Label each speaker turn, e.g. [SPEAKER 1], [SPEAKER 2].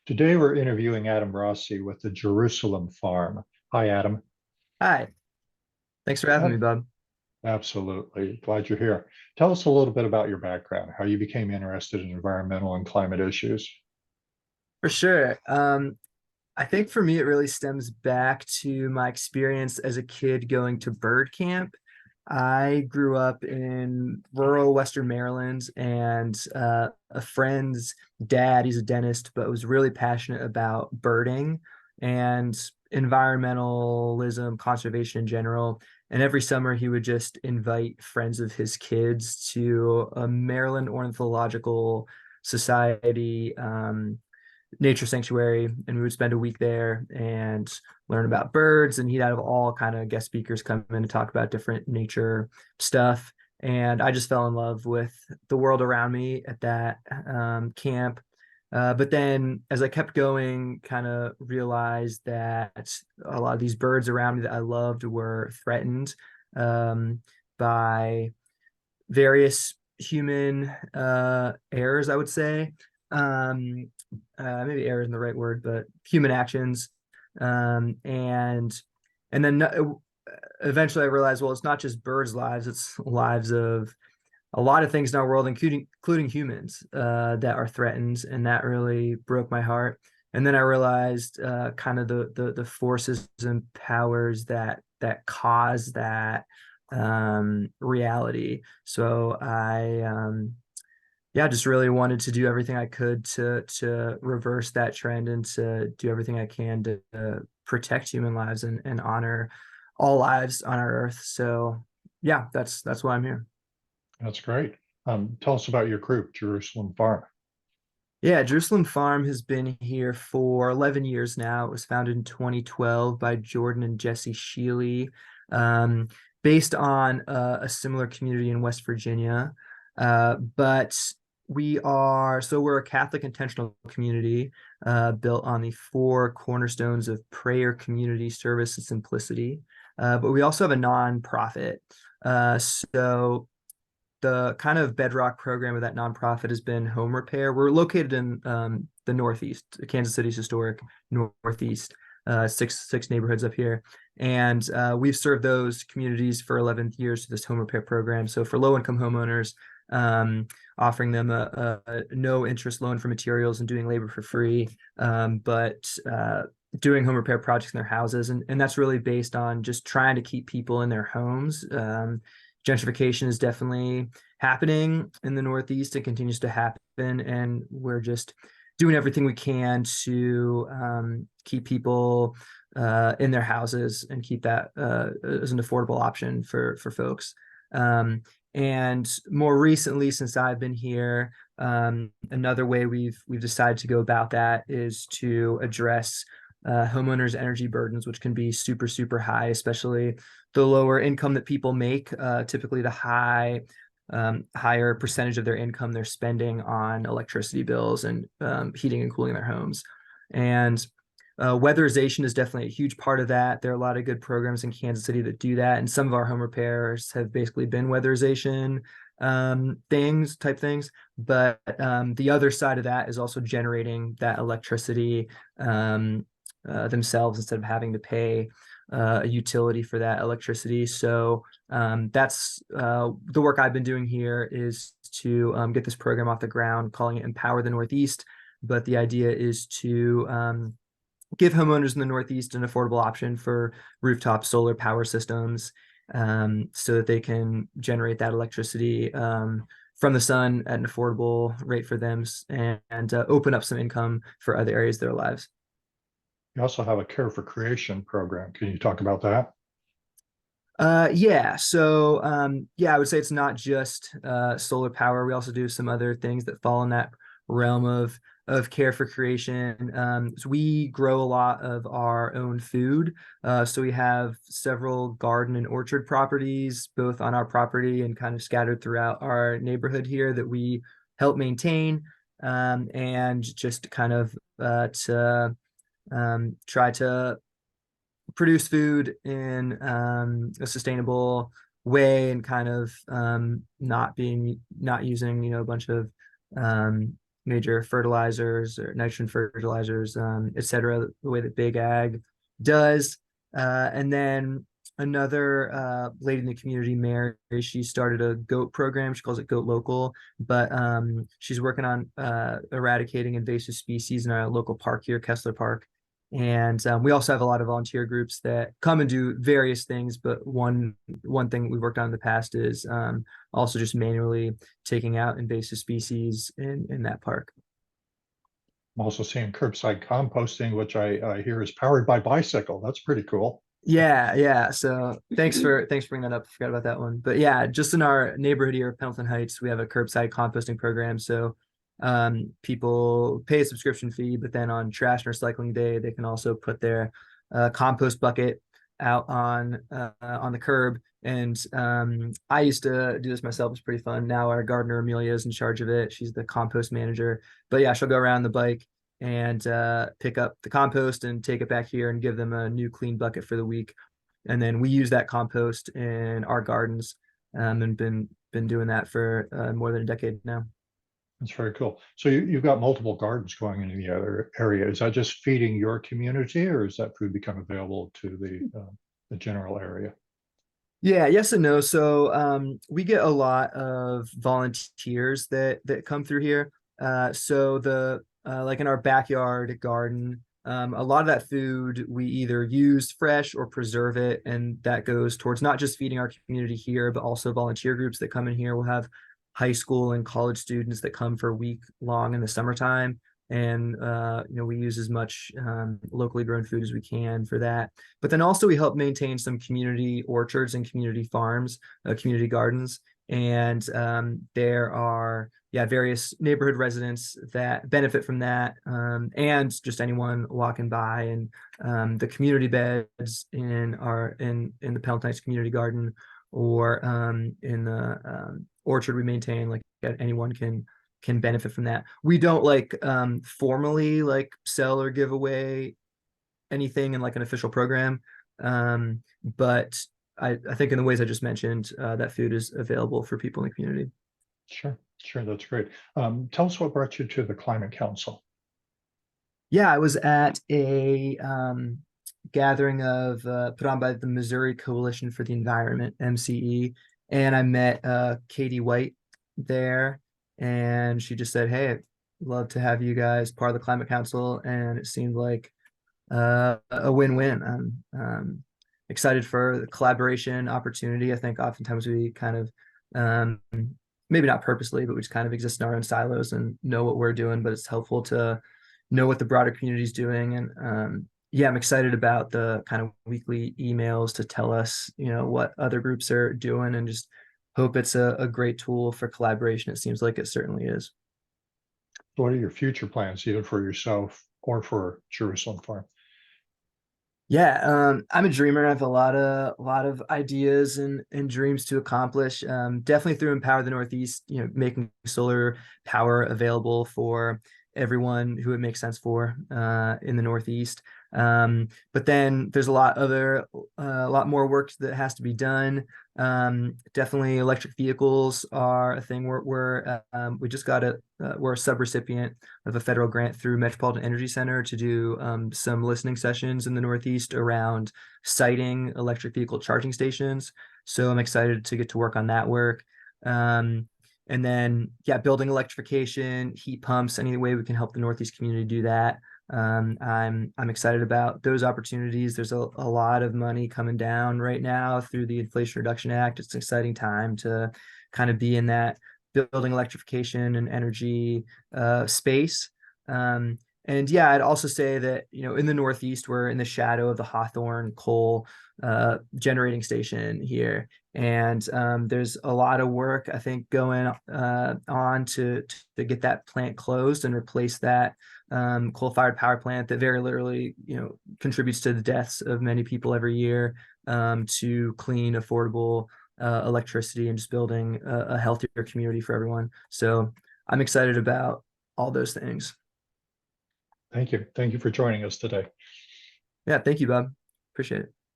[SPEAKER 1] Today we're interviewing Adam Rossi with the Jerusalem Farm. Hi, Adam.
[SPEAKER 2] Hi, thanks for having me,
[SPEAKER 1] Ad-
[SPEAKER 2] Bob.
[SPEAKER 1] Absolutely. Glad you're here. Tell us a little bit about your background, how you became interested in environmental and climate issues.
[SPEAKER 2] For sure. I think for me, it really stems back to my experience as a kid going to bird camp. I grew up in rural Western Maryland, and a friend's dad, he's a dentist, but was really passionate about birding and environmentalism, conservation in general. And every summer, he would just invite friends of his kids to a Maryland Ornithological Society nature sanctuary, and we would spend a week there and learn about birds. And he'd have all kind of guest speakers come in to talk about different nature stuff. And I just fell in love with the world around me at that camp. But then as I kept going, kind of realized that a lot of these birds around me that I loved were threatened by various human errors, I would say. Um, Maybe error isn't the right word, but human actions. Um, and and then eventually I realized, well, it's not just birds' lives; it's lives of a lot of things in our world, including humans, that are threatened, and that really broke my heart. And then I realized kind of the forces and powers that cause that reality. So I yeah, just really wanted to do everything I could to reverse that trend and to do everything I can to protect human lives and honor all lives on our earth. So yeah, that's why I'm here.
[SPEAKER 1] That's great. Tell us about your group, Jerusalem Farm.
[SPEAKER 2] Yeah, Jerusalem Farm has been here for 11 years now. It was founded in 2012 by Jordan and Jesse Shealy, um, based on a similar community in West Virginia. But we're a Catholic intentional community built on the four cornerstones of prayer, community, service, and simplicity. But we also have a nonprofit. So the kind of bedrock program of that nonprofit has been home repair. We're located in the Northeast, Kansas City's historic Northeast, six neighborhoods up here, and we've served those communities for 11 years through this home repair program. So for low income homeowners, offering them a no interest loan for materials and doing labor for free, but doing home repair projects in their houses, and that's really based on just trying to keep people in their homes. Gentrification is definitely happening in the Northeast. It continues to happen, and we're just doing everything we can to keep people in their houses and keep that as an affordable option for folks. And more recently, since I've been here, another way we've decided to go about that is to address homeowners' energy burdens, which can be super high, especially the lower income that people make. Typically, the higher percentage of their income they're spending on electricity bills and heating and cooling their homes. And weatherization is definitely a huge part of that. There are a lot of good programs in Kansas City that do that, and some of our home repairs have basically been weatherization things. But the other side of that is also generating that electricity themselves instead of having to pay a utility for that electricity. So that's the work I've been doing here is to get this program off the ground, calling it Empower the Northeast. But the idea is to give homeowners in the Northeast an affordable option for rooftop solar power systems, so that they can generate that electricity from the sun at an affordable rate for them, and open up some income for other areas of their lives.
[SPEAKER 1] You also have a Care for Creation program. Can you talk about that?
[SPEAKER 2] Yeah. So, yeah, I would say it's not just solar power. We also do some other things that fall in that realm of care for creation. So we grow a lot of our own food. So we have several garden and orchard properties, both on our property and kind of scattered throughout our neighborhood here that we help maintain, and just kind of to try to produce food in a sustainable way and kind of not using a bunch of um, major fertilizers or nitrogen fertilizers, et cetera, the way that Big Ag does. And then another lady in the community, Mary, she started a goat program. She calls it Goat Local, but she's working on eradicating invasive species in our local park here, Kessler Park. And we also have a lot of volunteer groups that come and do various things. But one thing we worked on in the past is also just manually taking out invasive species in that park.
[SPEAKER 1] I'm also seeing curbside composting, which I hear is powered by bicycle. That's pretty cool.
[SPEAKER 2] Yeah, yeah. So thanks for bringing that up. I forgot about that one. But yeah, just in our neighborhood here, Pendleton Heights, we have a curbside composting program. So people pay a subscription fee, but then on trash and recycling day, they can also put their compost bucket out on the curb. And I used to do this myself. It's pretty fun. Now our gardener Amelia is in charge of it. She's the compost manager. But yeah, she'll go around the bike and pick up the compost and take it back here and give them a new clean bucket for the week. And then we use that compost in our gardens, and been doing that for more than a decade now.
[SPEAKER 1] That's very cool. So you've got multiple gardens going into the other area. Is that just feeding your community, or is that food become available to the general area?
[SPEAKER 2] Yeah, yes and no. So we get a lot of volunteers that come through here. So the like in our backyard garden, a lot of that food we either use fresh or preserve it, and that goes towards not just feeding our community here, but also volunteer groups that come in here. We'll have high school and college students that come for a week long in the summertime, and we use as much locally grown food as we can for that. But then also we help maintain some community orchards and community farms, community gardens. And there are, yeah, various neighborhood residents that benefit from that, and just anyone walking by. And the community beds in the Pendleton Heights Community Garden, or in the orchard we maintain, like anyone can benefit from that. We don't like formally like sell or give away anything in like an official program. But I think in the ways I just mentioned, that food is available for people in the community.
[SPEAKER 1] Sure, sure, that's great. Tell us what brought you to the Climate Council.
[SPEAKER 2] Yeah, I was at a gathering of put on by the Missouri Coalition for the Environment, MCE, and I met Katie White there, and she just said, "Hey, I'd love to have you guys part of the Climate Council," and it seemed like a win-win. I'm excited for the collaboration opportunity. I think oftentimes we kind of maybe not purposely, but we just kind of exist in our own silos and know what we're doing, but it's helpful to know what the broader community is doing. And yeah, I'm excited about the kind of weekly emails to tell us, what other groups are doing, and just hope it's a great tool for collaboration. It seems like it certainly is.
[SPEAKER 1] What are your future plans, either for yourself or for Jerusalem Farm?
[SPEAKER 2] Yeah, I'm a dreamer. I have a lot of ideas and dreams to accomplish. Definitely through Empower the Northeast, making solar power available for everyone who it makes sense for in the Northeast. But then there's a lot more work that has to be done. Definitely electric vehicles are a thing. We just got we're a subrecipient of a federal grant through Metropolitan Energy Center to do some listening sessions in the Northeast around siting electric vehicle charging stations. So I'm excited to get to work on that work. And then, yeah, building electrification, heat pumps, any way we can help the Northeast community do that. I'm excited about those opportunities. There's a lot of money coming down right now through the Inflation Reduction Act. It's an exciting time to kind of be in that building electrification and energy space. And yeah, I'd also say that, in the Northeast, we're in the shadow of the Hawthorne coal generating station here. And there's a lot of work, I think, going on to get that plant closed and replace that coal-fired power plant that very literally, contributes to the deaths of many people every year, to clean, affordable electricity, and just building a healthier community for everyone. So I'm excited about all those things.
[SPEAKER 1] Thank you. Thank you for joining us today.
[SPEAKER 2] Yeah, thank you, Bob. Appreciate it.